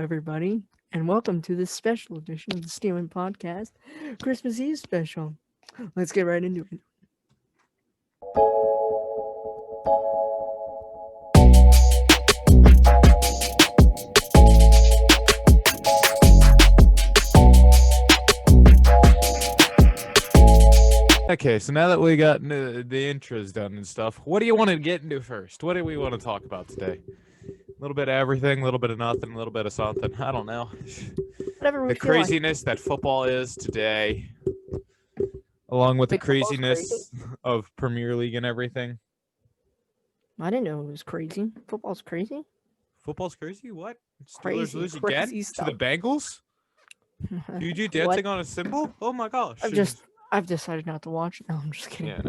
everybody, and welcome to this special edition of the SteelMen podcast, Christmas Eve special. Let's get right into it. Okay, so now that we got the intros done and stuff, what do you want to get into first? What do we want to talk about today? A little bit of everything, a little bit of nothing, a little bit of something. I don't know. Whatever we The feel like. craziness that football is today, along with the Wait, football's craziness of Premier League and everything. I didn't know it was crazy. Football's crazy? Football's crazy? What? Steelers Crazy, lose crazy again to stuff. the Bengals? You dancing on a cymbal? Oh my gosh. I've decided not to watch. No, I'm just kidding. Yeah.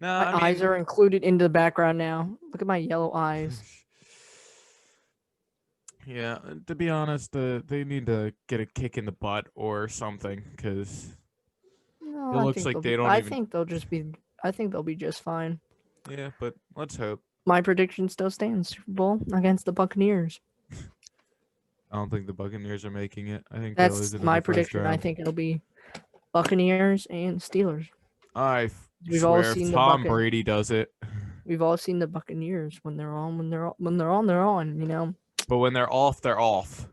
No, My eyes are included into the background now. Look at my yellow eyes. Yeah, to be honest, they need to get a kick in the butt or something, because No, it I looks think like they'll they be- don't I even... think they'll just be. I think they'll be just fine. Yeah, but let's hope. My prediction still stands: Super Bowl against the Buccaneers. I don't think the Buccaneers are making it. I think they lose That's it in my the first prediction. I round. think it'll be Buccaneers and Steelers. I We've all swear, seen if the Tom Bucca- Brady does it, We've all seen the Buccaneers when they're on. When they're on, they're on. You know. but when they're off, they're off.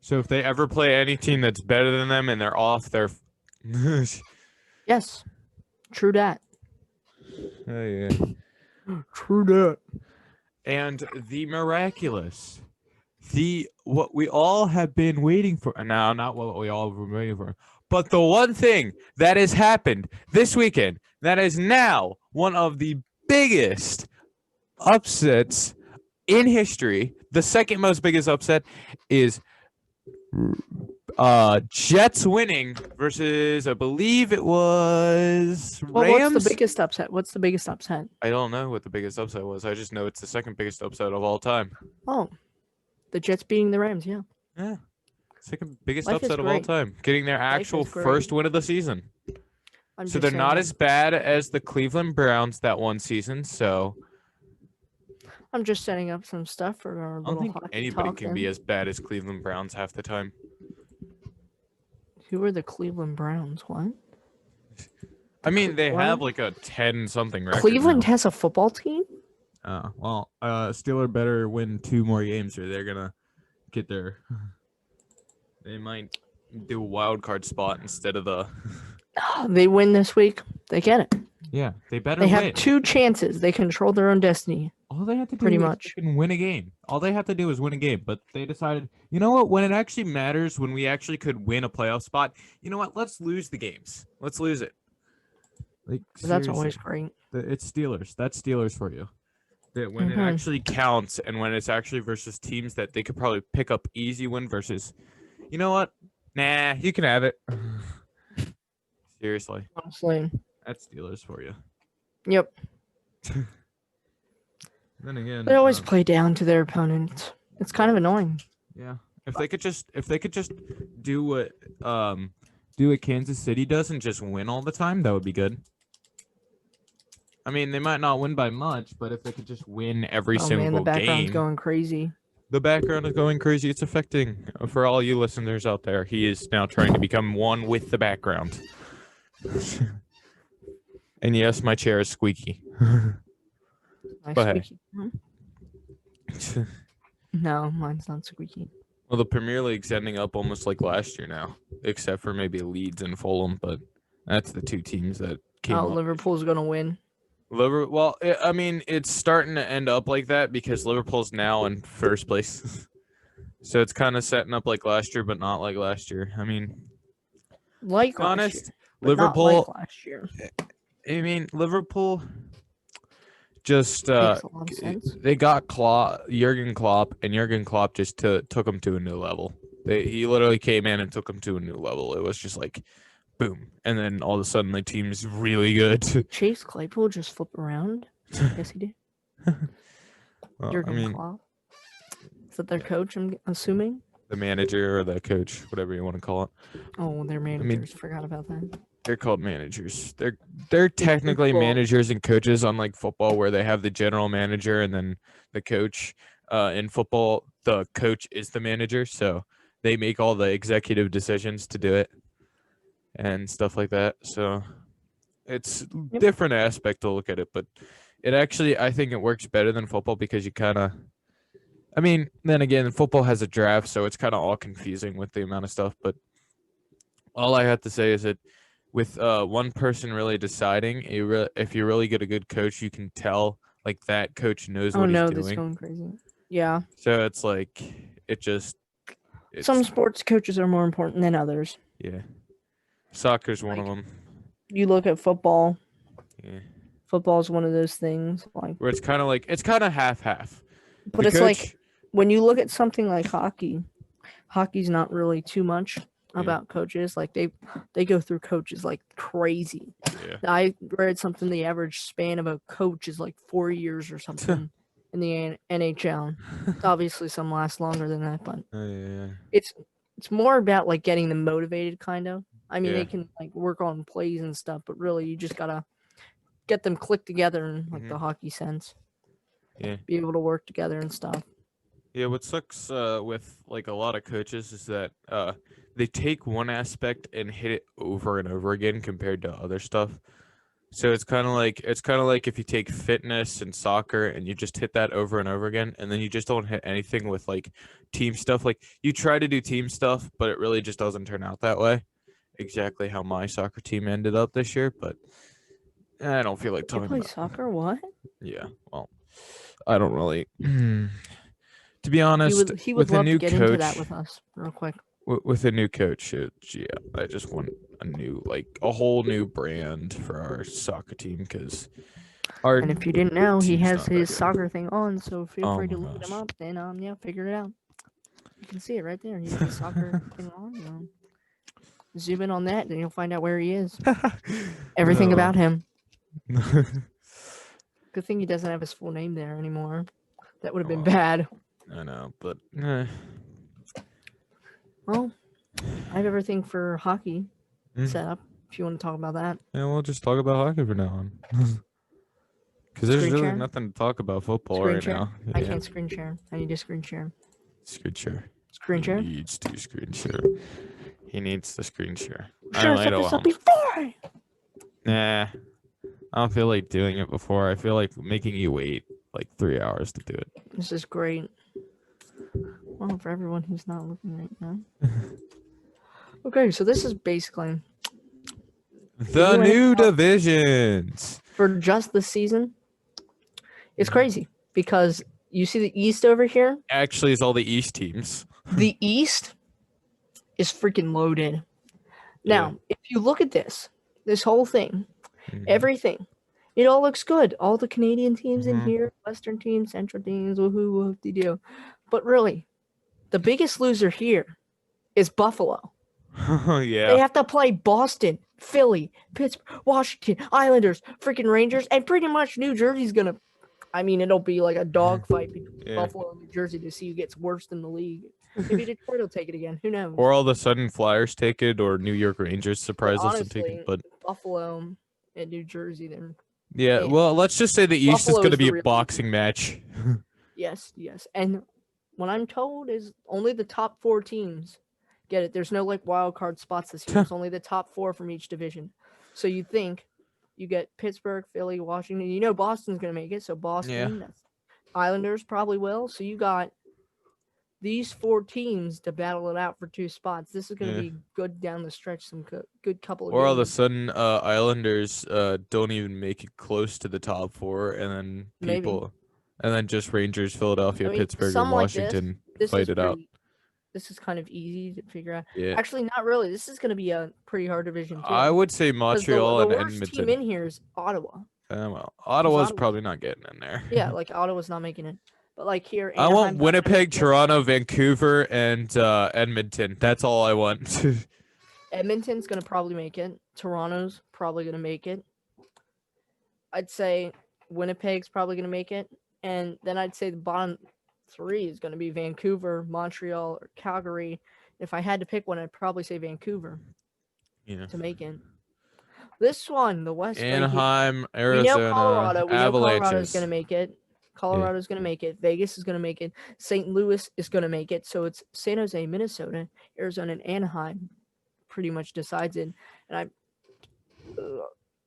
So if they ever play any team that's better than them and they're off, they're... Yes. True that. Oh, yeah. True that. And the miraculous, what we all have been waiting for, now not what we all have been waiting for, but the one thing that has happened this weekend that is now one of the biggest upsets in history. The second most biggest upset is Jets winning versus, I believe it was, Well, Rams. what's the biggest upset? What's the biggest upset? I don't know what the biggest upset was. I just know it's the second biggest upset of all time. Oh, the Jets beating the Rams. Yeah. Yeah. Second biggest Life is upset of all great. time. Getting their actual is great. first win of the season. I'm So just they're not saying. as bad as the Cleveland Browns that one season. So I'm just setting up some stuff for our I don't little think hockey anybody talk. can be as bad as Cleveland Browns half the time. Who are the Cleveland Browns? What? I mean, they What? have like a 10-something record. Cleveland has a football team? Steelers better win 2 more games or they're gonna get their. They might do a wild card spot instead of the. They win this week. They get it. Yeah, they better They win. have 2 chances. They control their own destiny. All they have to do Pretty is much. freaking win a game. All they have to do is win a game. But they decided, you know what? When it actually matters, when we actually could win a playoff spot, you know what? Let's lose the games. Let's lose it. Like That's seriously. always great. It's Steelers. That's Steelers for you. That when it actually counts and when it's actually versus teams that they could probably pick up easy win versus, you know what? Nah, you can have it. Seriously, Honestly. that's Steelers for you. Yep. Then again, They always play down to their opponents. It's kind of annoying. yeah. If they could just do what Kansas City does and just win all the time, that would be good. I mean, they might not win by much, but if they could just win every Oh single man, the background's game, going crazy. the background is going crazy. It's affecting for all you listeners out there. He is now trying to become one with the background. And yes, my chair is squeaky. My Go ahead. squeaky. No, mine's not squeaky. Well, the Premier League's ending up almost like last year now, except for maybe Leeds and Fulham, but that's the 2 teams that came Oh, up. Liverpool's gonna win. Well, I mean, it's starting to end up like that because Liverpool's now in first place. So it's kind of setting up like last year, but not like last year. I mean, Like be last honest, year, but not Liverpool. like last year. I mean, Liverpool just Makes a lot of sense. they got Jurgen Klopp, and Jurgen Klopp just took them to a new level. He literally came in and took them to a new level. It was just like, boom, and then all of a sudden the team's really good. Chase Claypool just flip around. Yes, he did. Well, I Jurgen mean, Klopp. Is that their coach? I'm assuming. the manager or the coach, whatever you want to call it. Oh, they're managers. Forgot about that. They're called managers. They're technically football. managers and coaches, unlike football, where they have the general manager and then the coach. in football, the coach is the manager, so they make all the executive decisions to do it and stuff like that. So it's Yep. different aspect to look at it, but it actually I think it works better than football because you kind of. I mean, then again, football has a draft, so it's kind of all confusing with the amount of stuff. But all I have to say is that with one person really deciding, if you really get a good coach, you can tell like that coach knows Oh what he's no, this is doing. going crazy. Yeah. So it's like it just Some it's sports coaches are more important than others. yeah. Soccer's one of Like them. you look at football. Yeah. Football is one of those things. Like, Where it's kind of half half. but The it's like coach, when you look at something like hockey. Hockey's not really too much yeah, about coaches. Like they go through coaches like crazy. yeah. I read something the average span of a coach is like 4 years or something in the NHL. It's obviously some last longer than that, but Yeah, it's it's more about like getting them motivated, kind of. I mean, yeah. they can like work on plays and stuff, but really, you just gotta get them click together in like Hmm. the hockey sense, Yeah. be able to work together and stuff. Yeah, what sucks with like a lot of coaches is that they take one aspect and hit it over and over again compared to other stuff. So it's kind of like if you take fitness and soccer and you just hit that over and over again, and then you just don't hit anything with like team stuff. Like you try to do team stuff, but it really just doesn't turn out that way. Exactly how my soccer team ended up this year, but I don't feel like You talking play about. soccer? What? Yeah, well, I don't really. To be He honest, would he would with a love to new get into that coach, with us real quick. with a new coach, yeah, I just want a whole new brand for our soccer team because our And if you didn't know, he team's has not that his good. soccer thing on, so feel Oh free my to look him gosh. up and yeah, figure it out. You can see it right there. He has his soccer thing on. Zoom in on that, then you'll find out where he is. Everything Oh. about him. Good thing he doesn't have his full name there anymore. That would have been Well, bad. I know, but Well, I have everything for hockey mm, set up. If you want to talk about that, yeah, we'll just talk about hockey from now on. Because there's screen really share, nothing to talk about football screen right share. now. I Yeah, can't screen share. I need to screen share. screen share. Screen He share. needs to screen share. He needs the screen share. We I should have might set this allow up him. before. Nah, I don't feel like doing it before. I feel like making you wait like 3 hours to do it. This is great. Well, for everyone who's not looking right now. Okay, so this is basically the The new new NFL divisions. for just the season. It's Mhm. crazy because you see the East over here. Actually, it's all the East teams. The East is freaking loaded. Yeah. Now, if you look at this whole thing, Mhm. everything, it all looks good. All the Canadian teams in Mhm. here, Western teams, Central teams, woohoo, whoop de doo. But really, the biggest loser here is Buffalo. They Yeah. have to play Boston, Philly, Pittsburgh, Washington, Islanders, freaking Rangers, and pretty much New Jersey's gonna. I mean, it'll be like a dogfight between Yeah. Buffalo and New Jersey to see who gets worse in the league. Maybe Detroit will take it again. Who knows? Or all of a sudden Flyers take it, or New York Rangers But surprise us and take it. honestly, But Buffalo and New Jersey, then yeah, man, well, let's just say the East is Buffalo going to is the be a real. boxing match. Yes, yes. And what I'm told is only the top four teams get it. There's no like wild card spots this year. It's only the top four from each division. So you think you get Pittsburgh, Philly, Washington. You know Boston's gonna make it, so Yeah. Boston, that's Islanders probably will. So you got these four teams to battle it out for two spots. This is gonna Yeah. be good down the stretch, some good couple of Or all of a games. sudden, Islanders don't even make it close to the top four, and then Maybe. just Rangers, Philadelphia, I mean, Pittsburgh, and some like this. Washington This is fight it out. pretty. This is kind of easy to figure out. Yeah, Actually, not really. This is going to be a pretty hard division I too, would say because Montreal the and worst team in Edmonton. here is Ottawa. Well, Because Ottawa's Ottawa's probably not getting in there. yeah, like Ottawa's not making it. But like here, I want Anaheim's not going to Winnipeg, make it. Toronto, Vancouver, and Edmonton. That's all I want. Edmonton's going to probably make it. Toronto's probably going to make it. I'd say Winnipeg's probably going to make it, and then I'd say the bottom three is going to be Vancouver, Montreal, or Calgary. If I had to pick one, I'd probably say Vancouver Yeah. to make it. This one, the West right here. Anaheim, We know Arizona, Colorado. We know Colorado is going to Avalanches. make it. Colorado's going to make it. Vegas is going to make it. St. Louis is going to make it. So it's San Jose, Minnesota, Arizona, and Anaheim pretty much decides it. And I'm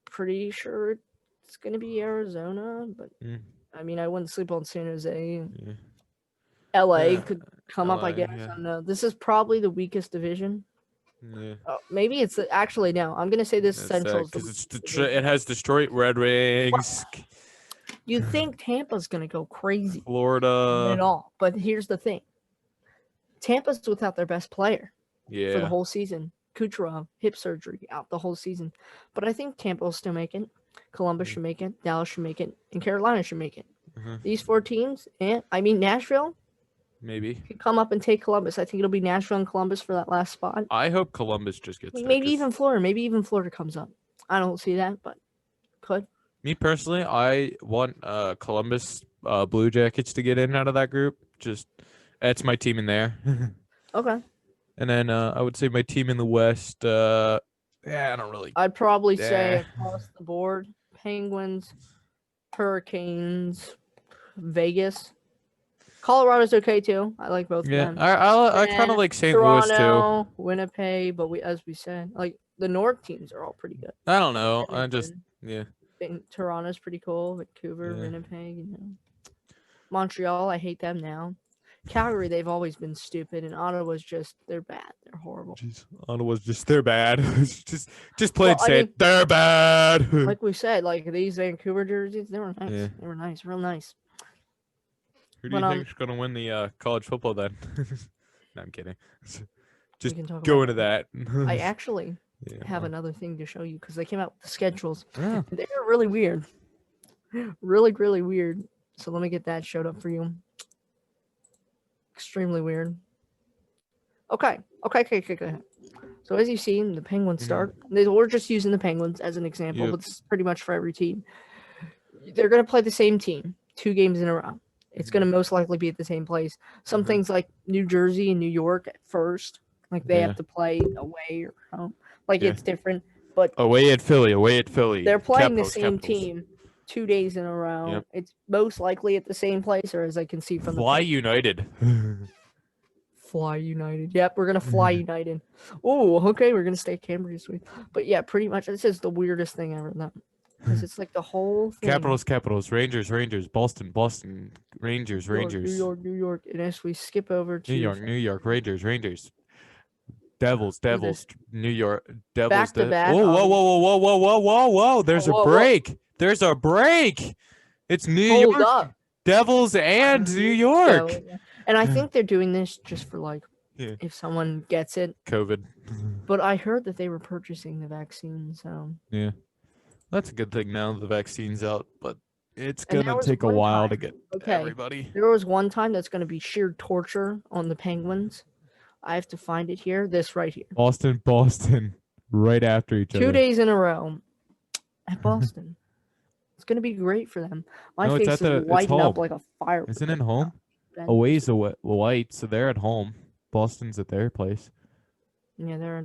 pretty sure it's going to be Arizona. But, I mean, I wouldn't sleep on San Jose. Yeah. LA could come up, I LA, guess. yeah. I don't know. This is probably the weakest division. Yeah. Oh, maybe it's actually no. I'm gonna say this Central's because it has Detroit Red Wings, You think Tampa's gonna go crazy at Florida. all, but here's the thing: Tampa's without their best player for the Yeah. whole season. Kucherov, hip surgery, out the whole season. But I think Tampa will still make it. Columbus should make it. Dallas should make it, and Carolina should make it. These 4 teams, and I mean Nashville Maybe. could come up and take Columbus. I think it'll be Nashville and Columbus for that last spot. I hope Columbus just gets there, Maybe 'cause even Florida. Maybe even Florida comes up. I don't see that, but could. me personally, I want Columbus Blue Jackets to get in out of that group. Just that's my team in there. Okay. And then I would say my team in the West. Yeah, I don't really. I'd probably say Yeah. across the board: Penguins, Hurricanes, Vegas. Colorado's okay too. I like both Yeah, of them. I kind of like St. Louis too. Toronto, Winnipeg, but as we said, like the North teams are all pretty good. I don't know. I just yeah. Toronto's pretty cool. Vancouver, Yeah. Winnipeg, Montreal, I hate them now. Calgary, they've always been stupid, and Ottawa's they're bad. They're horrible. Jeez, Ottawa's just they're bad. just play Well, it safe. They're bad. Like we said, like these Vancouver jerseys, they were nice. Yeah. They were nice, real nice. Who do you think's gonna win the college football then? No, I'm kidding. Just can talk go about into that. I actually Yeah, have another thing to show you because they came out with the schedules. Yeah. They're really weird. Really, really weird. So let me get that showed up for you. Extremely weird. Okay. So as you see, the Penguins start. We're just using the Penguins as an example, but this is pretty much for every team. They're going to play the same team 2 games in a row. It's going to most likely be at the same place. Some things like New Jersey and New York at first, like they have to play away or home. Like it's different. But away at Philly. They're playing the same team 2 days in a row. Yep. It's most likely at the same place, or as I can see from Fly United. Fly United. Yep, we're gonna fly United. Oh, okay, we're gonna stay at Cambridge this week. But yeah, pretty much this is the weirdest thing ever. Because it's like the whole thing. Capitals, Rangers, Boston, Rangers. New York. And as we skip over to New York, Rangers. Devils, New York, Devils. Back to back. Whoa. There's a break. There's a break. It's New Hold York. up. Devils and New York. Yeah. And I think they're doing this just for Yeah. if someone gets it. COVID. But I heard that they were purchasing the vaccine, so Yeah. That's a good thing now the vaccine's out, but it's And there gonna was take a one while to time- get everybody. There was one time that's going to be sheer torture on the Penguins. I have to find it here. This right here. Boston, right after each other. 2 days in a row at Boston. It's going to be great for them. My No, it's face at the- is it's lighting up home. like a fire. Isn't it home? Then- Away's white, so they're at home. Boston's at their place. Yeah,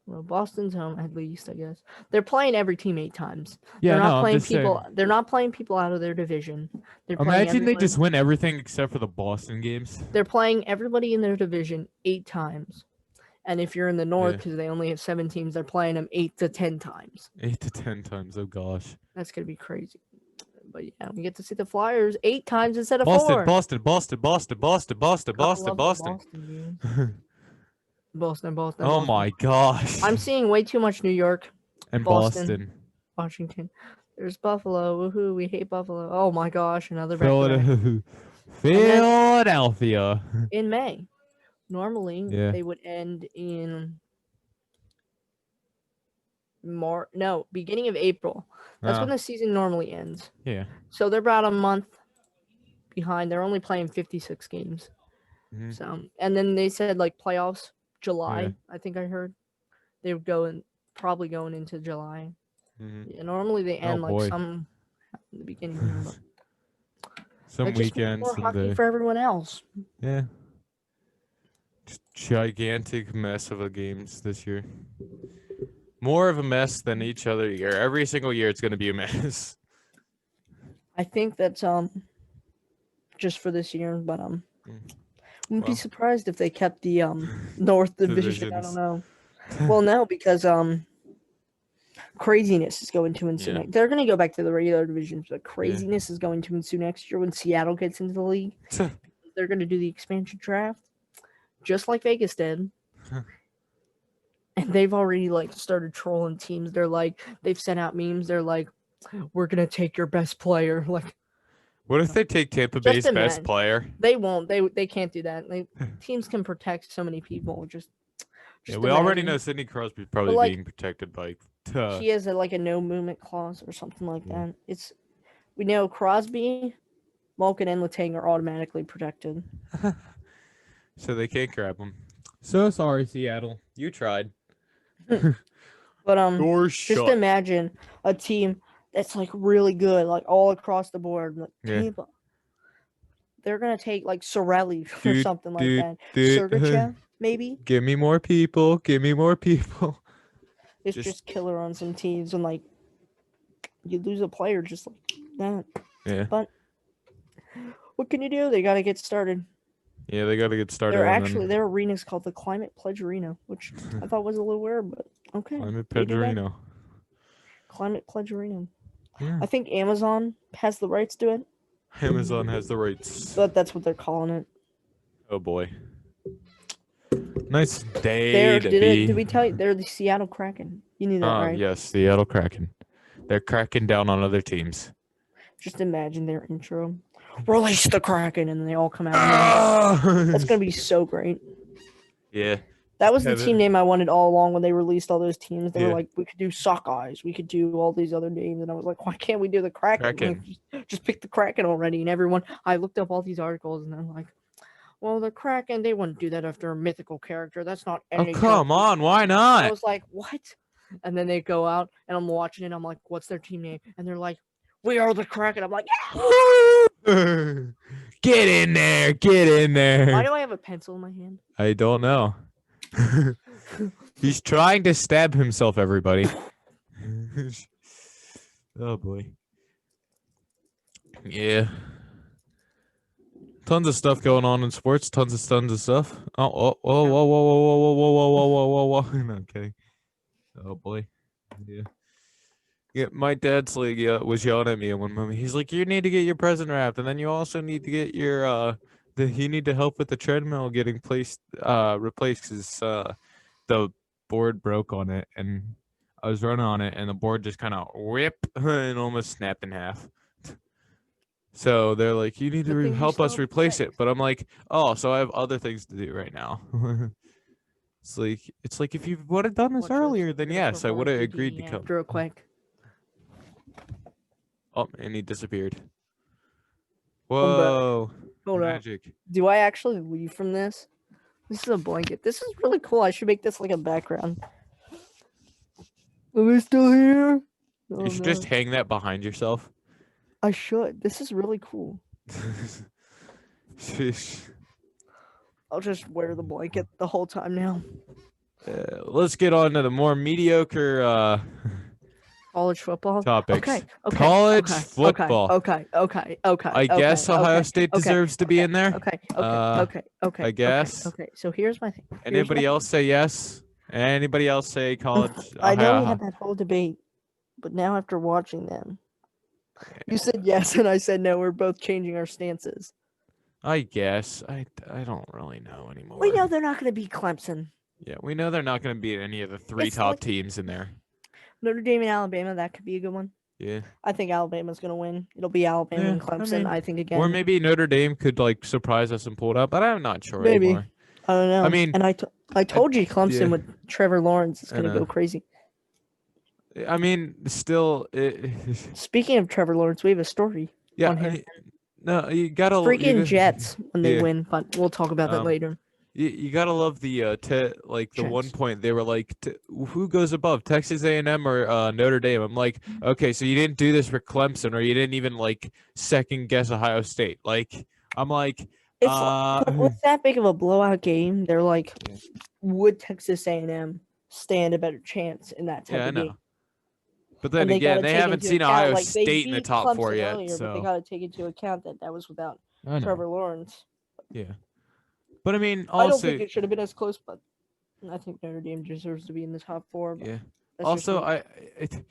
Boston's home at least, I guess. They're playing every team 8 times. Yeah, they're not I'm playing just people. saying. They're not playing people out of their division. They're playing Imagine they everyone- just win everything except for the Boston games. They're playing everybody in their division 8 times. And if you're in the North, Yeah. because they only have 7 teams, they're playing them 8 to 10 times. 8 to 10 times. Oh gosh. That's gonna be crazy. But yeah, we get to see the Flyers 8 times instead of 4. Boston. Boston. Oh my gosh. I'm seeing way too much New York, And Boston. Washington. There's Buffalo. Woohoo! We hate Buffalo. Oh my gosh, another back-to-back. Philadelphia. In May. Normally, Yeah. they would end in beginning of April. That's when the season normally ends. Yeah. So they're about a month behind. They're only playing 56 games. Mhm. So, and then they said playoffs July. Yeah. I think I heard they would probably going into July. Mhm. Yeah, normally they end boy. some in the beginning. Here, but Some that just means weekends, more some hockey day. for everyone else. Yeah. Just gigantic mess of a games this year. More of a mess than each other year. Every single year it's going to be a mess. I think that just for this year, but Mm. wouldn't be Well. surprised if they kept the North Division. I don't Divisions. know. Well, no, because craziness is going to ensue Yeah. next. They're going to go back to the regular divisions, but Yeah. craziness is going to ensue next year when Seattle gets into the league. They're going to do the expansion draft, just like Vegas did. And they've already like started trolling teams. They're like, they've sent out memes. They're like, we're gonna take your best player. Like, What if they take Tampa Just Bay's a best man. player? they won't. They can't do that. Teams can protect so many people. Yeah, Just we already imagine. know Sidney Crosby's probably But like, being protected by. he has like a no movement clause or something like Yeah. that. We know Crosby, Malkin, and Letang are automatically protected. So they can't grab him. So sorry, Seattle. You tried. But Door just shut. imagine a team that's like really good, like all across the board. Like Yeah. Tampa. They're gonna take like Sorelli or Dude, something like dude, that. dude. Sergachev, maybe. Give me more people. Give me more people. It's just killer on some teams, and like you lose a player just like that. Yeah. But what can you do? They got to get started. Yeah, they got to get started. Their arena's called the Climate Pledge Arena, which I thought was a little weird, but okay. Climate they do that. Pedrino. Climate Pledge Arena. Yeah. I think Amazon has the rights to it, Amazon has the rights. but that's what they're calling it. Oh boy. Nice day to be. Did we tell you they're the Seattle Kraken? You knew that, right? Yes, Seattle Kraken. They're cracking down on other teams. Just imagine their intro. Release the Kraken, and then they all come out. That's gonna be so great. Yeah. That was the team name I wanted all along when they released all those teams. They were like, we could do Sockeyes, we could do all these other names, and I was like, why can't we do the Kraken? Like, just pick the Kraken already. And I looked up all these articles, and I'm like, well, the Kraken, they wouldn't do that after a mythical character. That's not any. Oh, come on, why not? I was like, what? And then they go out, and I'm watching it. I'm like, what's their team name? And they're like, we are the Kraken. I'm like, yeah! Get in there, get in there. Why do I have a pencil in my hand? I don't know. He's trying to stab himself, everybody. Oh boy. Yeah. Tons of stuff going on in sports. Tons of stuff. Oh, whoa, whoa, whoa, whoa, whoa, whoa, whoa, whoa, whoa, whoa, whoa. No, I'm kidding. Oh boy. Yeah. Yeah, my dad's like was yelling at me at one moment. He's like, "You need to get your present wrapped, and then you also need to get your you need to help with the treadmill getting replaced because the board broke on it, and I was running on it, and the board just kind of whip and almost snapped in half. So they're like, you need to help us replace it, but I'm like, oh, so I have other things to do right now. It's like if you would have done this earlier, then yes, I would have agreed to come. Real quick. Oh, and he disappeared. Whoa. Hold magic. Up. Do I actually leave from this? This is a blanket. This is really cool. I should make this like a background. Are we still here? Oh, you should just hang that behind yourself. I should. This is really cool. I'll just wear the blanket the whole time now. Let's get on to the more mediocre college football topics. Okay. College football. Okay. I guess Ohio State deserves to be in there. Okay. I guess. Okay. So here's my thing. Anybody else say yes? Anybody else say college? I know we had that whole debate, but now after watching them, you said yes and I said no. We're both changing our stances. I guess. I don't really know anymore. We know they're not going to beat Clemson. Yeah, we know they're not going to beat any of the three top teams in there. Notre Dame and Alabama, that could be a good one. Yeah. I think Alabama's going to win. It'll be Alabama and Clemson, I think, again. Or maybe Notre Dame could, like, surprise us and pull it out, but I'm not sure maybe. anymore. I don't know. I mean... And I told you Clemson with Trevor Lawrence is going to go crazy. I mean, still... Speaking of Trevor Lawrence, we have a story on him. No, you got to... Freaking Jets when they win, but we'll talk about that later. You gotta love the the one point they were like, who goes above, Texas A&M or Notre Dame? I'm like, okay, so you didn't do this for Clemson, or you didn't even like second guess Ohio State. Like, I'm like, with that big of a blowout game, they're like, would Texas A&M stand a better chance in that type of game? But then again, they haven't seen Ohio State in the top four yet. Earlier, so but they got to take into account that was without I know. Trevor Lawrence. Yeah. But I mean, I don't think also, it should have been as close, but I think Notre Dame deserves to be in the top four. But yeah. that's just Also, me. it,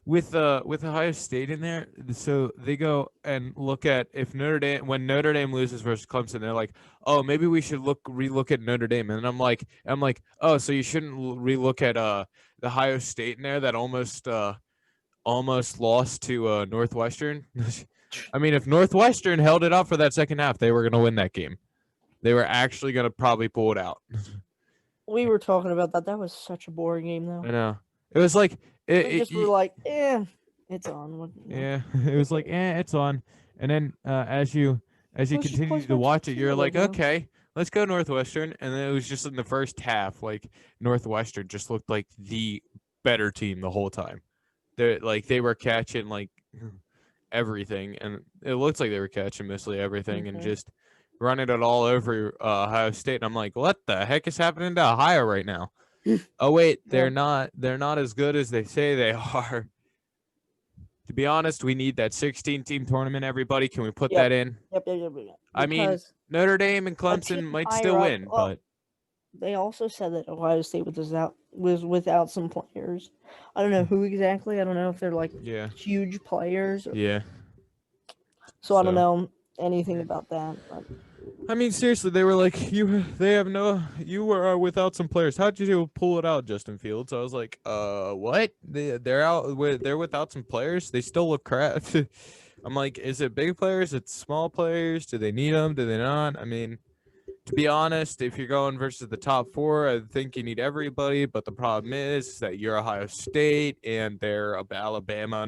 with Ohio State in there, so they go and look at if Notre Dame when Notre Dame loses versus Clemson, they're like, oh, maybe we should relook at Notre Dame, and I'm like, oh, so you shouldn't relook at the Ohio State in there that almost lost to Northwestern. I mean, if Northwestern held it up for that second half, they were going to win that game. They were actually going to probably pull it out. We were talking about that. That was such a boring game, though. I know. It was like We just were like, it's on. yeah, it was like it's on. And then as you Let's just continue place to back to watch the it, you're field, like, everyone. okay, let's go Northwestern. And then it was just in the first half, like Northwestern just looked like the better team the whole time. They were catching like everything, and it looks like they were catching mostly everything, and Mhm. just running it all over Ohio State. And I'm like, what the heck is happening to Ohio right now? Oh wait, they're Yep. not. They're not as good as they say they are. To be honest, we need that 16-team tournament. Everybody, can we put Yep. that in? Yep. I mean, Because Notre Dame and a team Clemson might higher still up. win, Well, but they also said that Ohio State was without some players. I don't know who exactly. I don't know if they're like yeah, huge players. yeah. So I don't So know anything about that. But I mean, seriously, they were like, they have no, you were without some players. How'd you pull it out, Justin Fields? I was like, what? They're out, they're without some players. They still look crap. I'm like, is it big players? It's small players. Do they need them? Do they not? I mean, to be honest, if you're going versus the top four, I think you need everybody. But the problem is that you're Ohio State and they're Alabama,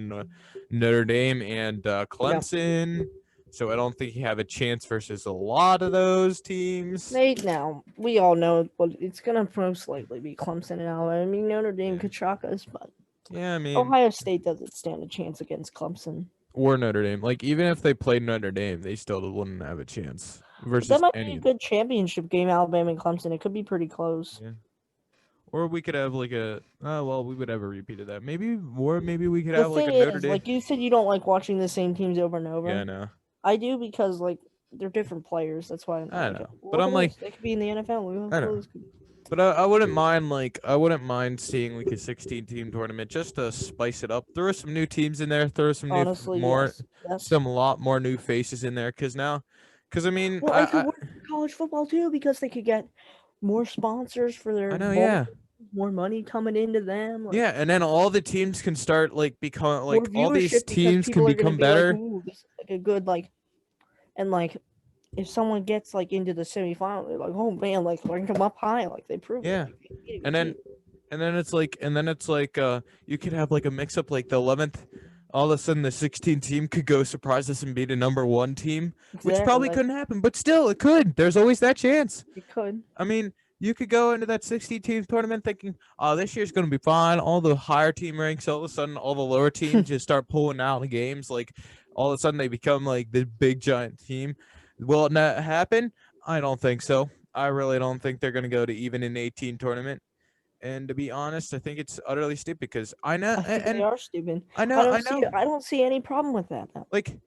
Notre Dame, and yeah, Clemson. So I don't think you have a chance versus a lot of those teams. now we all know what it's gonna most likely be Clemson and Alabama. I mean Notre Dame Yeah. could shock us, but Yeah, I mean, Ohio State doesn't stand a chance against Clemson. or Notre Dame. Like, even if they played Notre Dame, they still wouldn't have a chance But that versus might be any a of them. good championship game, Alabama and Clemson. It could be pretty close. Yeah. Or we could have like we would have a repeat of that. Maybe, or maybe we could The have like a thing Notre is, Dame. like you said, you don't like watching the same teams over and over. Yeah, no. I do because like they're different players. That's why I I like it. know. But Look I'm at like, this. They could be in the NFL. I know. But I wouldn't mind seeing like a 16-team tournament just to spice it up. Throw some new teams in there. Throw some Honestly, more, yes. some lot more new faces in there. Because I mean, Well, it could work for college football too because they could get more sponsors for their I know, bowl, yeah, more money coming into them, like yeah, and then all the teams can start like become more like all these viewership because teams can people are gonna become be like, better. "Ooh, this is like a good like," and like if someone gets like into the semifinal, they're like, "Oh man, like rank them up high, like they proved Yeah, it." Like, they beat a good and then team. it's like you could have like a mix up like the 11th. All of a sudden, the 16 team could go surprise us and beat a number one team, which Exactly, probably like couldn't happen, but still, it could. There's always that chance. it could. I mean, you could go into that 60-team tournament thinking, "Oh, this year's going to be fine." All the higher team ranks, all of a sudden, all the lower teams just start pulling out the games. Like, all of a sudden, they become like the big giant team. Will it not happen? I don't think so. I really don't think they're going to go to even an 18 tournament. And to be honest, I think it's utterly stupid because I know, I think they and are stupid. I know, I See. know, I don't see any problem with that. Though. like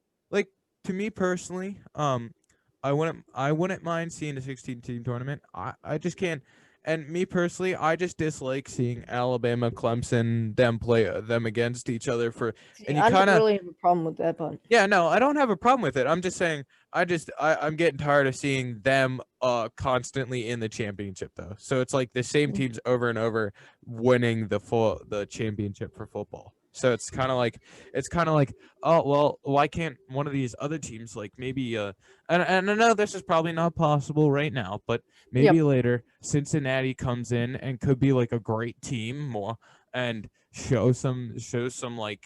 to me personally, I wouldn't mind seeing a 16-team tournament. I just can't. And me personally, I just dislike seeing Alabama, Clemson, them play them against each other for. See, And you I don't kind of, really have a problem with that, but yeah, no, I don't have a problem with it. I'm just saying, I'm getting tired of seeing them constantly in the championship though. So it's like the same teams over and over winning the championship for football. So it's kind of like, oh well, why can't one of these other teams, like maybe and I know this is probably not possible right now, but yep. maybe later Cincinnati comes in and could be like a great team more and show some like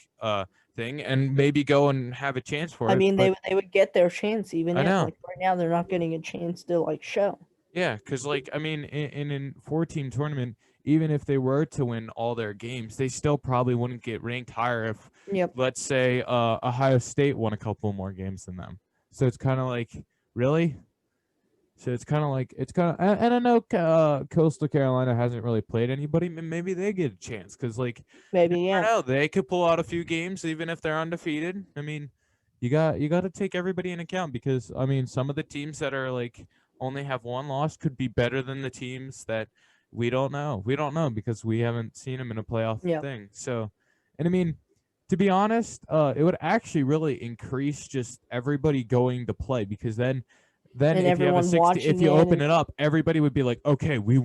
thing and maybe go and have a chance for I it. mean, But they would get their chance even I if know, like right now they're not getting a chance to like show. yeah, because like I mean, in 4-team tournament, even if they were to win all their games, they still probably wouldn't get ranked higher if, Yep. let's say, Ohio State won a couple more games than them. So it's kind of like, really. So it's kind of like and I know Coastal Carolina hasn't really played anybody. Maybe they get a chance because like Maybe you yeah. never know, they could pull out a few games even if they're undefeated. I mean, you got to take everybody in account because I mean, some of the teams that are like only have one loss could be better than the teams that we don't know. We don't know because we haven't seen them in a playoff Yeah. thing. So, and I mean, to be honest, it would actually really increase just everybody going to play because then And if you have a everyone 60, if watching you it open and it up, everybody would be like, okay, we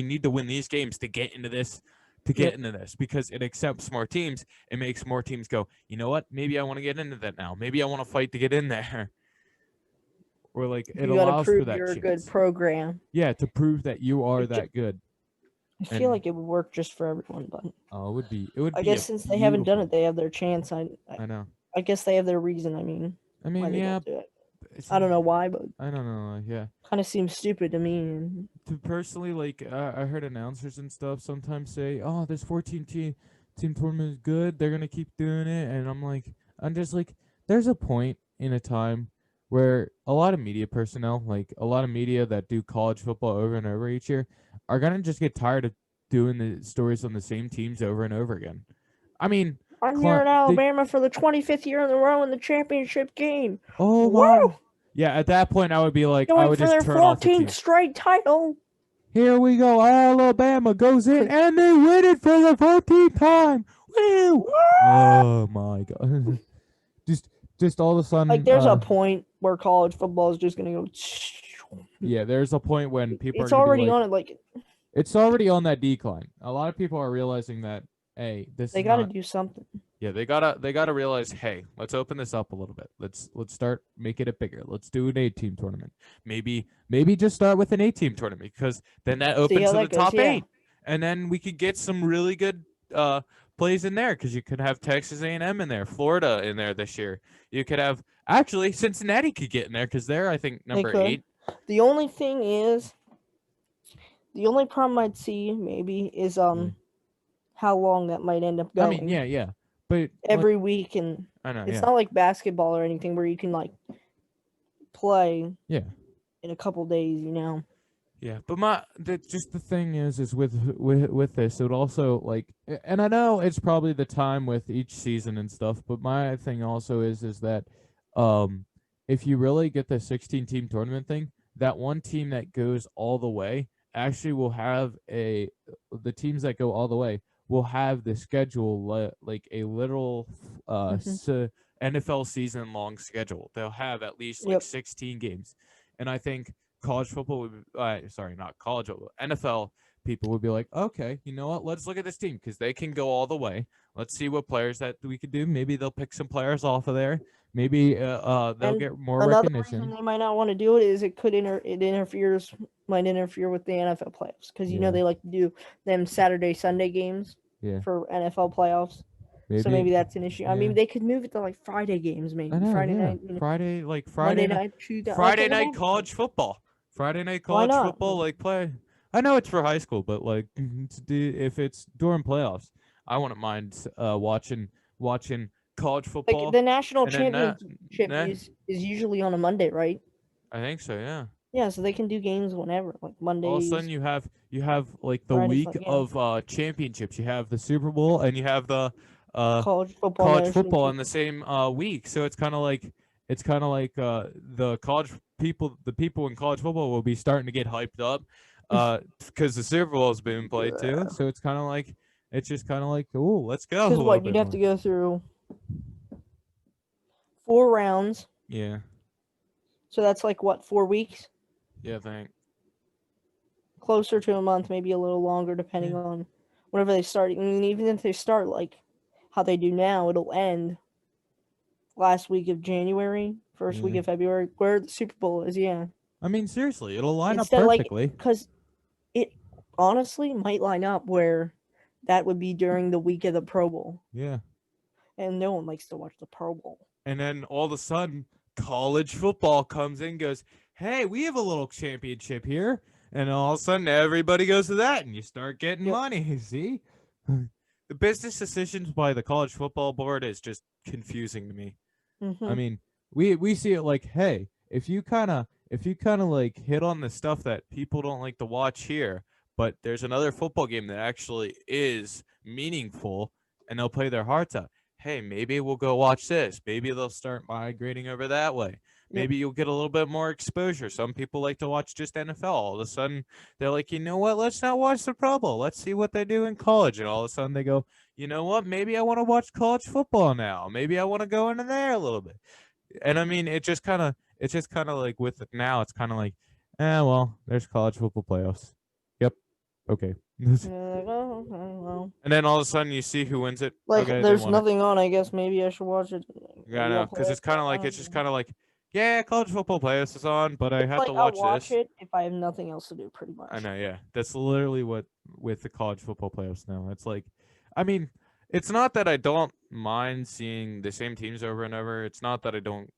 need to win these games to get into this Yep. because it accepts more teams. It makes more teams go, you know what? Maybe I want to get into that now. Maybe I want to fight to get in there. Or like it you got to allows for prove that you're a good chance. program. Yeah, to prove that you are It ju- that good. I feel And like it would work just for everyone, but it would I be guess a since they haven't done beautiful. it, they have their chance. I know. I guess they have their reason. I mean, I why mean, they yeah, don't do it. it's, I don't know why, but I don't know. Yeah. kind of seems stupid to me. And To personally, like, I heard announcers and stuff sometimes say, "Oh, this 14 team tournament is good. They're gonna keep doing it," and I'm just like, there's a point in a time where a lot of media personnel, like a lot of media that do college football over and over each year, are gonna just get tired of doing the stories on the same teams over and over again. I mean, I'm here in they, Alabama for the 25th year in a row in the championship game. oh Woo! my, yeah. At that point, I would be like, I Going would for just their turn off the 14th TV. straight title. Here we go. Alabama goes in and they win it for the 14th time. Woo! Woo! Oh my god. just all of a Like, sudden there's a point where college football is just gonna go. yeah, there's a point when people are It's going to be already like on it. Like, it's already on that decline. A lot of people are realizing that hey, this they is got to not do something. yeah, they gotta realize, hey, let's open this up a little bit. Let's start making it bigger. Let's do an 8-team tournament. Maybe just start with an 8-team tournament because then that See opens how to the that goes. top Yeah. 8, and then we could get some really good plays in there because you could have Texas A&M in there, Florida in there this year. You could have actually Cincinnati could get in there because they're I think They number could. 8. The only thing is, the only problem I'd see maybe is Yeah. how long that might end up I going. mean, yeah, but like, Every week, and I know, it's yeah, not like basketball or anything where you can like play yeah. in a couple days. You know. Yeah, but just the thing is with this, it would also like, and I know it's probably the time with each season and stuff, but my thing also is that, um, if you really get the 16-team tournament thing, that one team that goes all the way actually will have the teams that go all the way will have the schedule like a literal Mhm. NFL season long schedule. They'll have at least like Yep. 16 games, and I think college football would sorry, not college football, NFL people would be like, okay, you know what, let's look at this team because they can go all the way. Let's see what players that we could do. Maybe they'll pick some players off of there. Maybe they'll And get more another reason recognition. they might not want to do it is it could might interfere with the NFL playoffs because Yeah, they like to do them Saturday Sunday games yeah, for NFL playoffs. So maybe that's an issue. I yeah. mean, they could move it to like Friday games, I maybe know, Friday yeah. night, Friday, like Monday night, Tuesday, like Friday night whatever. college football. Friday night Why college not? football, like play. I know it's for high school, but like if it's during playoffs, I wouldn't mind watching college football. Like the national And then championship that is usually on a Monday, right? I think so, yeah. Yeah, so they can do games whenever, like All of a sudden Mondays, you have like the Fridays, week like of championships. You have the Super Bowl and you have the uh college football college national football in championship. the same week. So it's kind of like the college people the people in college football will be starting to get hyped up because the Super Bowl's been played too. So it's just kind of like, oh, let's go a Because little what you'd bit have more. to go through 4 rounds, Yeah. so that's like what 4 weeks, Yeah, I think. closer to a month, maybe a little longer, depending Yeah. on whenever they start. I mean, even if they start like how they do now, it'll end last week of January, first week Yeah. of February, where the Super Bowl is. Yeah, I mean, seriously, it'll line up instead like perfectly. because it honestly might line up where that would be during the week of the Pro Bowl, Yeah. and no one likes to watch the Pro Bowl. And then all of a sudden, college football comes in and goes, hey, we have a little championship here. And all of a sudden, everybody goes to that, and you start getting Yep. money. See? The business decisions by the college football board is just confusing to me. I mean, we see it like, hey, if you kind of like hit on the stuff that people don't like to watch here, but there's another football game that actually is meaningful, and they'll play their hearts out. hey, maybe we'll go watch this. Maybe they'll start migrating over that way. Yep. Maybe you'll get a little bit more exposure. Some people like to watch just NFL. All of a sudden, they're like, you know what? Let's not watch the Pro Bowl. Let's see what they do in college. And all of a sudden, they go, you know what? Maybe I want to watch college football now. Maybe I want to go into there a little bit. And I mean, it's just kind of like with it now, it's kind of like, well, there's college football playoffs. Yep. Okay. Yeah, like, oh, okay, well. And then all of a sudden, you see who wins it. Like, Okay, they there's won it. nothing on. I guess maybe I should watch it. Yeah, I Maybe I'll know, play because it. it's kind of like it's just kind of like, yeah, college football playoffs is on, but I It's have like to I'll watch watch this. it if I have nothing else to do, pretty I much. know, yeah. That's literally what with the college football playoffs now. It's like, I mean, it's not that I don't mind seeing the same teams over and over. It's not that I don't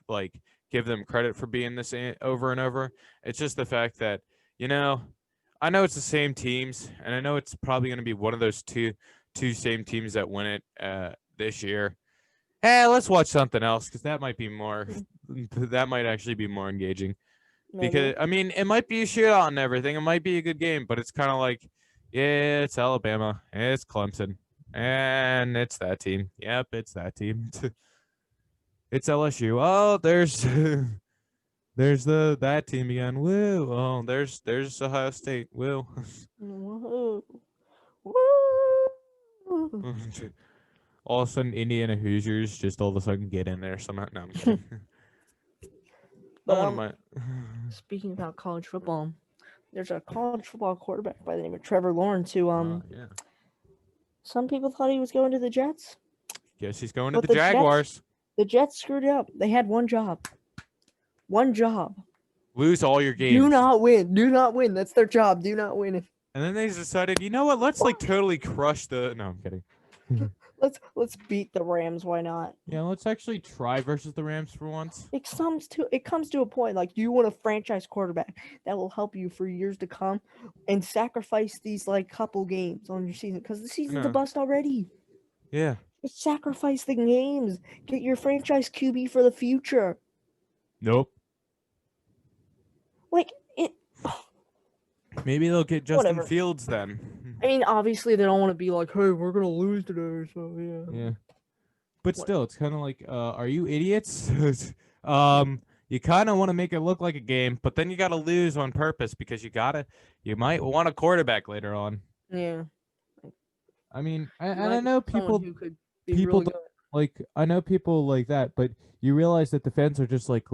like give them credit for being the same over and over. It's just the fact that, you know, I know it's the same teams, and I know it's probably going to be one of those two same teams that win it this year. Hey, let's watch something else because that might be more. That might actually be more engaging. Because Maybe. I mean, it might be a shootout and everything. It might be a good game, but it's kind of like, yeah, it's Alabama, it's Clemson, and it's that team. Yep, it's that team. It's LSU. Oh, there's there's that team again. Woo. Oh, there's Ohio State. Woo. Woohoo. Woo. All of a sudden, Indiana Hoosiers just all of a sudden get in there somehow. No, I'm kidding. I But wouldn't mind. speaking about college football, there's a college football quarterback by the name of Trevor Lawrence who Yeah. some people thought he was going to the Jets, Guess he's going to but the Jaguars. the Jets screwed it up. They had one job. One job. Lose all your games. Do not win. Do not win. That's their job. Do not win. And then they decided, you know what? Let's like totally crush the. No, I'm kidding. Let's beat the Rams. Why not? Yeah, let's actually try versus the Rams for once. It comes to a point like you want a franchise quarterback that will help you for years to come, and sacrifice these like couple games on your season because the season's a know. bust already. Yeah. Just sacrifice the games. Get your franchise QB for the future. Nope. Like it. Maybe they'll get Justin Whatever. Fields then. I mean, obviously they don't want to be like, "Hey, we're gonna lose today," so yeah. Yeah. But What- still, it's kind of like, are you idiots? You kind of want to make it look like a game, but then you got to lose on purpose because you might want a quarterback later on. Yeah. I mean, You and might I know want someone people who could be people really don't- good. like I know people like that, but you realize that the fans are just like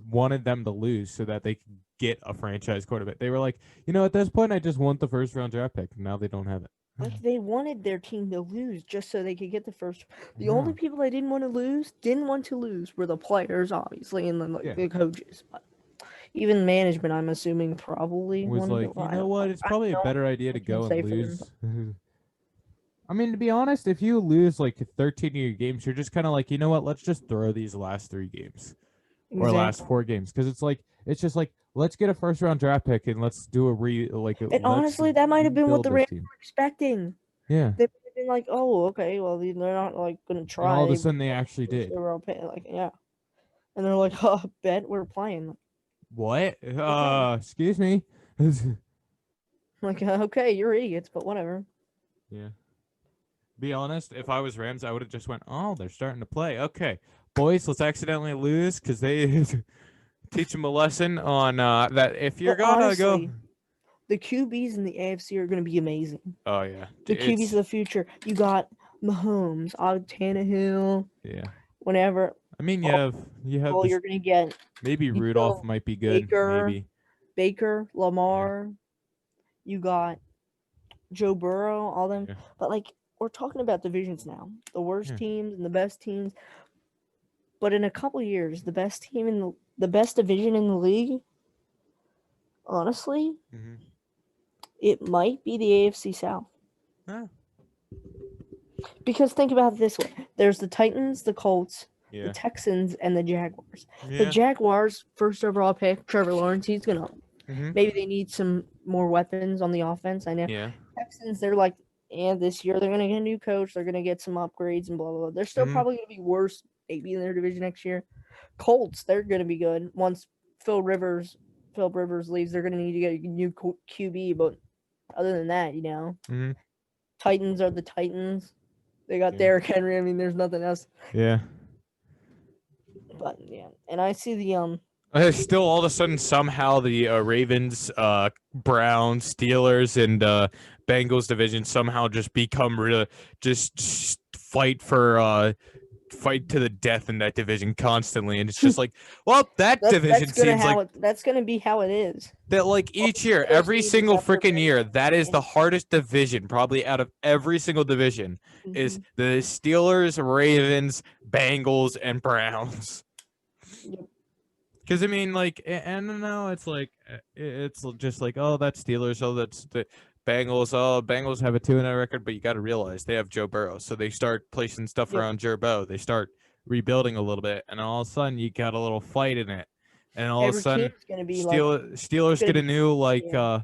wanted them to lose so that they could get a franchise quarterback. They were like, at this point, I just want the first round draft pick. Now they don't have it. Like they wanted their team to lose just so they could get the first. The Yeah. only people they didn't want to lose were the players, obviously, and then Yeah. the coaches. But even management, I'm assuming, probably Was wanted like, to, I you know don't what? know. It's I probably a don't better idea to I can't go say and for them. lose. I mean, to be honest, if you lose like 13 of your games, you're just kind of like, you know what? Let's just throw these last 3 games or last 4 games because it's just like let's get a first round draft pick and let's do And honestly, that might have been what the Rams team. were expecting. Yeah. They would have been like, "Oh, okay, well, they're not like gonna And try." all of a sudden they actually did. They were all like, yeah, and they're like, "Oh, bet we're playing." What? Excuse me. Like, okay, you're idiots, but whatever. Yeah. Be honest, if I was Rams, I would have just went, "Oh, they're starting to play. Okay, boys, let's accidentally lose because they teach them a lesson on that if you're But gonna go." honestly, the QBs in the AFC are going to be amazing. Oh yeah, The QBs of the future. You got Mahomes, Tannehill. Yeah. Whenever. I mean, you have Well, this, you're going to get maybe Rudolph go might be good. Baker. Maybe. Baker, Lamar. You got Joe Burrow, all them. Yeah. But like, we're talking about divisions now. The worst Yeah. teams and the best teams. But in a couple years, the best team in the best division in the league, honestly, Mm-hmm. it might be the AFC South. Huh. Because think about it this way. There's the Titans, the Colts, Yeah. the Texans, and the Jaguars. Yeah. The Jaguars, first overall pick, Trevor Lawrence, he's going to... Mm-hmm. Maybe they need some more weapons on the offense. I know. Yeah. Texans, they're like, and this year they're going to get a new coach. They're going to get some upgrades and blah, blah, blah. They're still Mhm. probably going to be worse maybe in their division next year. Colts, they're going to be good. Once Phil Rivers leaves, they're going to need to get a new QB. But other than that, Mhm. Titans are the Titans. They got Yeah. Derrick Henry. I mean, there's nothing else. Yeah. But yeah, and I see the Still, all of a sudden, somehow the Ravens, Browns, Steelers, and Bengals division somehow just become just fight to the death in that division constantly, and it's just like, well, that division seems like that's gonna be how it is. that. Like each year, Other every teams single have to freaking win. year, that is the hardest division, probably out of every single division, is Mhm. the Steelers, Ravens, Bengals, and Browns. Yep. Because I mean, like, and now it's like it's just like, oh, that's Steelers, oh, that's the Bengals. Oh, Bengals have a 2-0 record, but you got to realize they have Joe Burrow, so they start placing stuff Yep. around Joe Burrow. They start rebuilding a little bit, and all of a sudden you got a little fight in it, and all of a Every sudden team's gonna be like Steelers gonna get a be new yeah.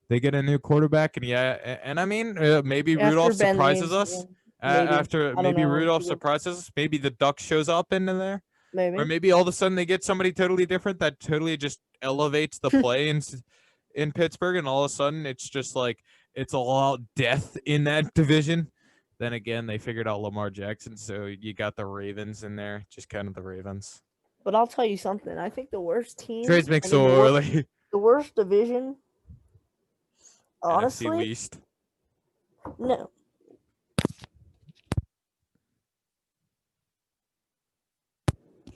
they get a new quarterback, and yeah, and I mean, maybe After Rudolph Ben surprises leaves, us. yeah, maybe After I don't maybe know. Rudolph surprises us, maybe the Duck shows up into there. Or Maybe. maybe all of a sudden they get somebody totally different that totally just elevates the play in Pittsburgh, and all of a sudden it's just like it's all out death in that division. Then again, they figured out Lamar Jackson, so you got the Ravens in there, just kind of the Ravens. But I'll tell you something. I think the worst team. Trades make I mean, so early. the worst division. NFC Honestly, least. no.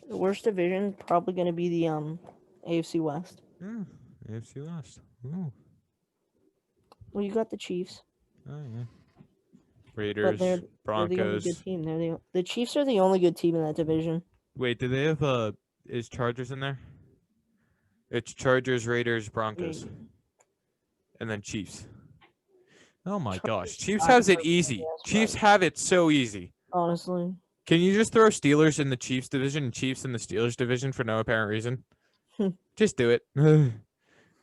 The worst division probably going to be the AFC West. Yeah, AFC West. Ooh. Well, you got the Chiefs, Oh yeah. but Raiders, they're the only good Broncos. team. The Chiefs are the only good team in that division. Wait, do they have is Chargers in there? It's Chargers, Raiders, Broncos, Maybe. and then Chiefs. Oh my gosh, Chargers, Chiefs I has it prefer easy. Broncos, Chiefs but have it so easy. honestly, Can you just throw Steelers in the Chiefs division and Chiefs in the Steelers division for no apparent reason? Just do it. Then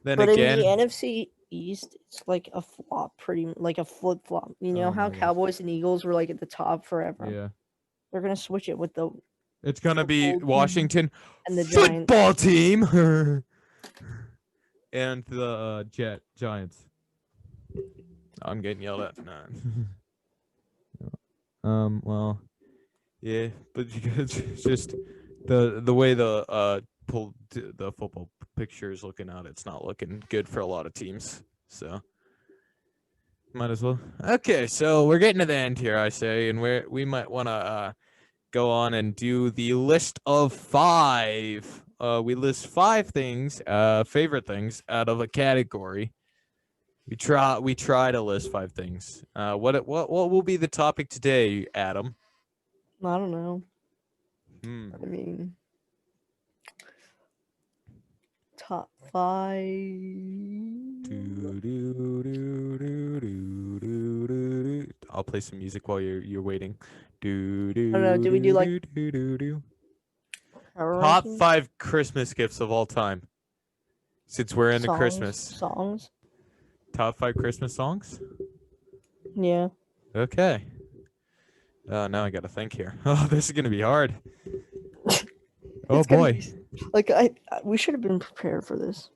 but in the again, NFC East, it's like a flop, like a flip flop. You know oh how my gosh. Cowboys and Eagles were like at the top forever. Yeah, They're gonna switch it with the it's gonna be football team Washington and the Giants. football team and the Giants. I'm getting yelled at. Well, yeah, but it's just the way the football picture is looking out. It's not looking good for a lot of teams. So might as well. Okay, so we're getting to the end here, I say, and we might want to go on and do the list of 5. We list 5 things, favorite things out of a category. We try to list 5 things. What will be the topic today, Adam? I don't know. Hmm. I mean, top 5. I'll play some music while you're waiting. I don't know. Do we do like top 5 Christmas gifts of all time? Since we're into Christmas. Songs? Top 5 Christmas songs? Yeah. Okay. Now I gotta think here. Oh, this is gonna be hard. Oh boy. We should have been prepared for this.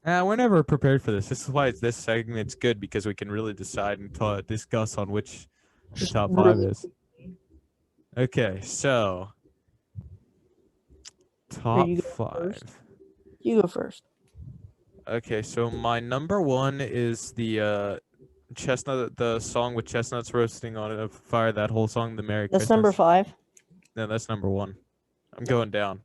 We're never prepared for this. This is why this segment's good, because we can really decide and discuss on which the top 5 is. Okay, so top 5. You go first. Okay, so my number 1 is the chestnut, the song with chestnuts roasting on a fire. That whole song, the Merry Christmas. That's number 5. No, that's number 1. I'm going down.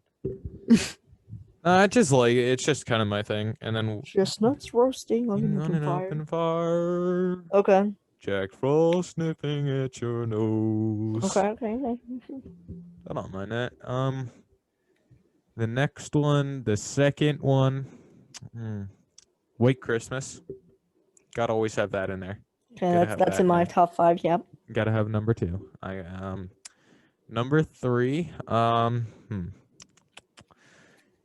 It's just kind of my thing, and then chestnuts roasting on on an open fire. Okay. Jack Frost sniffing at your nose. Okay. I don't mind that. The next one, the second one, White Christmas. Gotta always have that in there. Okay, that's in my top 5. Yep. Gotta have number 2. Number 3.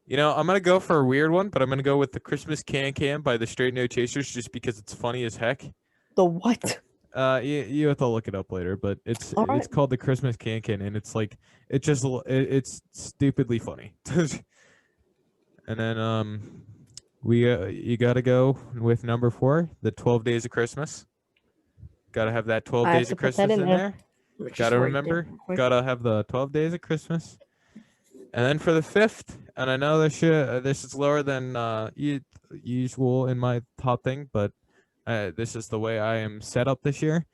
You know, I'm gonna go for a weird one, but I'm gonna go with the Christmas Can by the Straight No Chasers, just because it's funny as heck. The what? You have to look it up later, but it's called the Christmas Can, and it's like it's stupidly funny. And then you gotta go with number 4, the 12 Days of Christmas. Gotta have that 12 Days of Christmas in there. Which is Gotta right there remember, real quick. gotta have the 12 days of Christmas. And then for the 5th, and I know this is lower than usual in my top thing, but this is the way I am set up this year.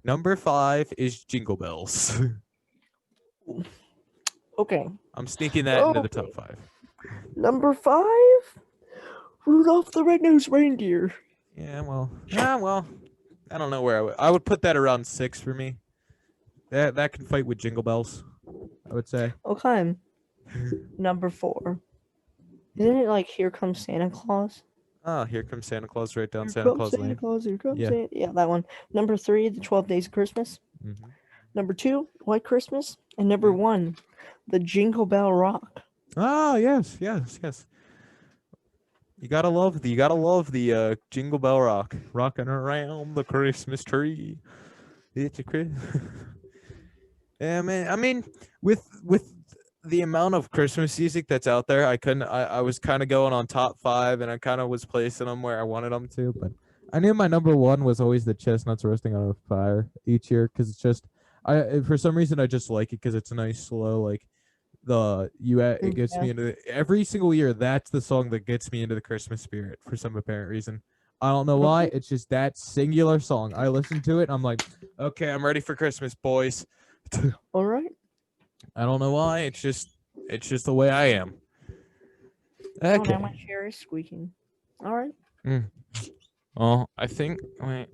Number 5 is Jingle Bells. Okay. I'm sneaking that into the Okay. top 5. Number 5, Rudolph the Red-Nosed Reindeer. Yeah, well, I don't know where I would put that around 6 for me. That can fight with Jingle Bells, I would say. Okay. Number 4. Isn't it like Here Comes Santa Claus? Oh, here comes Santa Claus right down Here Santa comes Claus Santa Lane. Claus, here comes Yeah. Santa. Yeah, that one. Number 3, The 12 Days of Christmas. Mm-hmm. Number 2, White Christmas. And number 1, The Jingle Bell Rock. Oh, yes. You gotta love the Jingle Bell Rock, rocking around the Christmas tree. It's a Christmas. Yeah, man. I mean, with the amount of Christmas music that's out there, I was kind of going on top 5, and I kind of was placing them where I wanted them to. But I knew my number 1 was always the chestnuts roasting on a fire each year, because it's just for some reason I just like it because it's a nice slow like. It gets me into every single year. That's the song that gets me into the Christmas spirit for some apparent reason. I don't know why. It's just that singular song. I listen to it. I'm like, okay, I'm ready for Christmas, boys. All right. I don't know why. It's just the way I am. Oh, Okay. now my chair is squeaking. All right. Well, I think. Wait.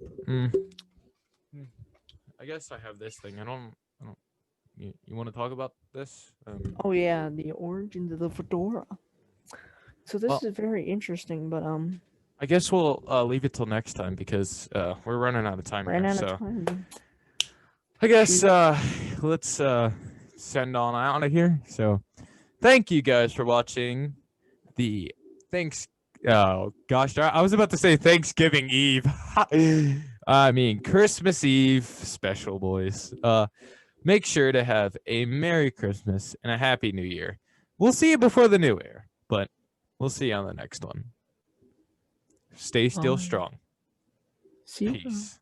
I guess I have this thing. I don't. You want to talk about this? Oh yeah, the origins of the fedora. So this is very interesting, but I guess we'll leave it till next time because we're running out of time ran here. out So of time. I guess let's send on out of here. So thank you guys for watching the oh gosh, I was about to say Thanksgiving Eve. I mean Christmas Eve special, boys. Make sure to have a Merry Christmas and a Happy New Year. We'll see you before the New Year, but we'll see you on the next one. Stay still strong. See you. Peace.